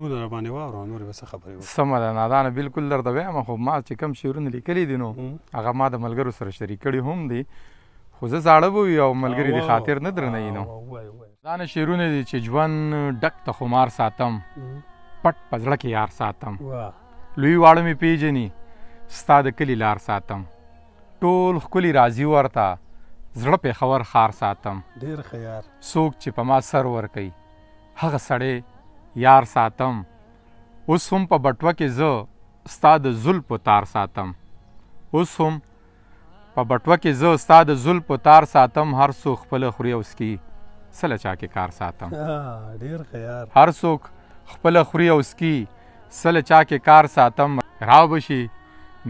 نو در باندې واوره نورې به څه خبرې وکړو. سمه ده نادانه بالکل درته وایم خو ما چې کوم شعرونه لیکلي دي نو هغه ما د ملګرو سره شریک کړي هم دي خو زه زاړه به وي او ملګري د خاطر نه درنوي نو دا نه شعرونه دي چې ژوند ډک ته خمار ساتم پټ په زړه کې یار ساتم لوی واړه مې پیژني ستا د کلي لار ساتم ټول ښکلي راځي ورته زړه پېښور ښار ساتم ډېر ښه یار څوک چې په ما سر ورکوي هغه سړی یار ساتم اوس هم په بټوه کې زه ستا د زلفو تار ساتم اوس هم په بټوه کې زه ستا د زلفو تار ساتم هر څوک خپله خوري او څکي څه له چا کې کار ساتم ډېر ښه یار هر څوک خپله خوري او څکي څه له چا کې کار ساتم راو به شي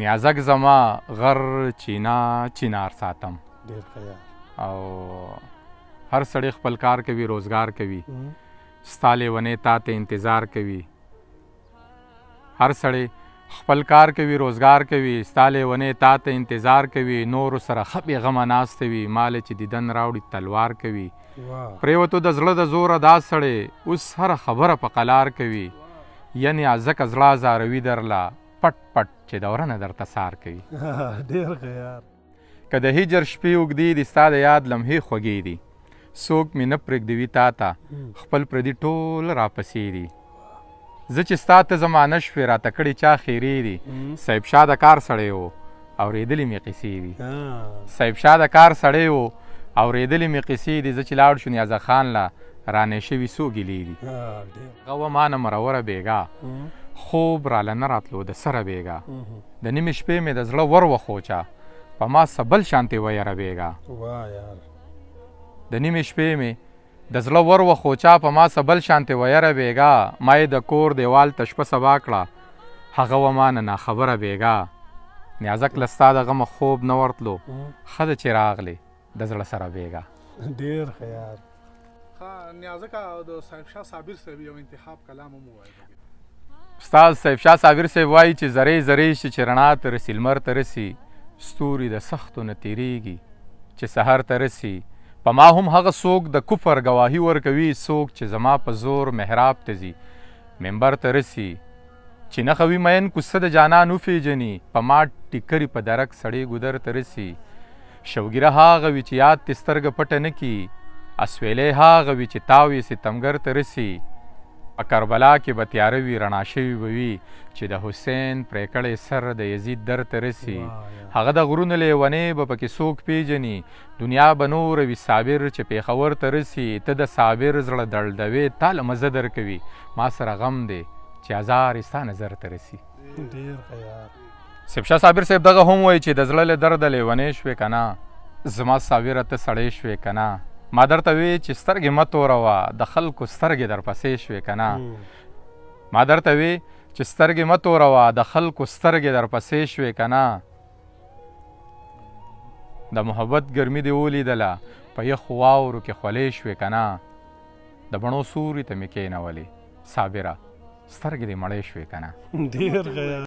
نیازک زما غر چینا چینار ساتم ډېر ښه یار او هر سړی خپل کار کوي روزګار کوي ستا لیونی تا ته انتظار کوي هر سړی خپل کار کوي روزګار کوي ستا لیونی تا ته انتظار کوي نورو سره ښه بېغمه ناسته وي مال چې دیدن راوړي تلوار کوي پرېوتو د زړه د زوره دا سړی اوس هره خبره په قلار کوي یعنې ځکه زړه ازاروي درله پټ پټ چې دوره نه درته سار کوي ډېر ښه یار که د هجر شپې اوږدې دي ستا د یاد لمحې خوږې دي څوک مې نه پرېږدوي تا ته خپل پردي ټول راپسې دي زه چې ستا ته زمانه شوې راته کړې چا خیرې دي صاحب شاه د کار سړی و اورېدلې مې قیسې دي صاحب شاه د کار سړی و اورېدلې مې قیسې دي زه چې لاړ شو نیازه خان له رانې شوي څو ګیلې دي هغه وه ما نه مروره بېګا خوب راله نه راتلو د سره بېګا د نیمې شپې مې د زړه ور وخوچه په ما سبل شانتې ویره بېګا د نیمې شپې مې د زړه ور وخوچا په ما سبل شانتې ویره بېګا ما یې د کور دیوال ته شپه سبا کړه هغه و ما نه ناخبره بېګا نیازک له ستا د غمه خوب نه ورتلو ښه ده چې راغلې د زړه سره بېګا ډېر ښه یار نیازکه د صاحب شاه صابر صاحب یو انتخاب کلام هم ووایي استاد صاحب شاه صابر صاحب وایي چې ذرې ذرې شي چې رڼا ته رسي لمر ته رسي ستوري د سختو نه تېرېږي چې سحر ته رسي په ما هم هغه څوک د کفر ګواهي ورکوي څوک چې زما په زور محراب ته ځي منبر ته رسي چې نښه وي مین کوڅه د جانان وپېژني په ما ټیکري په درک سړی ګودر ته رسي شوګیره هغه وي چې یاد تې سترګه پټه نه کي اسویلی هغه وي چې تاو یې ستمګر ته رسي په کربلا کې به تیاره وي رڼا شوي به وي چې د حسین پرې کړی سر د یزید در ته رسي هغه د غرونو لیونې به پکې څوک پیژني دنیا به نوره وي صابر چې پېښور ته رسي ته د صابر زړه دړدوې تا له مزه درکوي ما سره غم دی چې ازار یې ستا نظر ته رسي ډېر ښه یار صاحب شاه صابر صاحب دغه هم وایي چې د زړه له درده لیونې شوې که نه زما صابره ته سړی شوې که نه ما درته وی چې سترګې مه توروه د خلکو سترګې درپسې شوې که نه ما درته وی چې سترګې مه توروه د خلکو سترګې درپسې شوې که نه د محبت ګرمي دې ولیدله په یخو واورو کې خولې شوې که نه د بڼو سوري ته مې کښېنولې صابره سترګې دې مړې شوې که نه ډېر ښه یار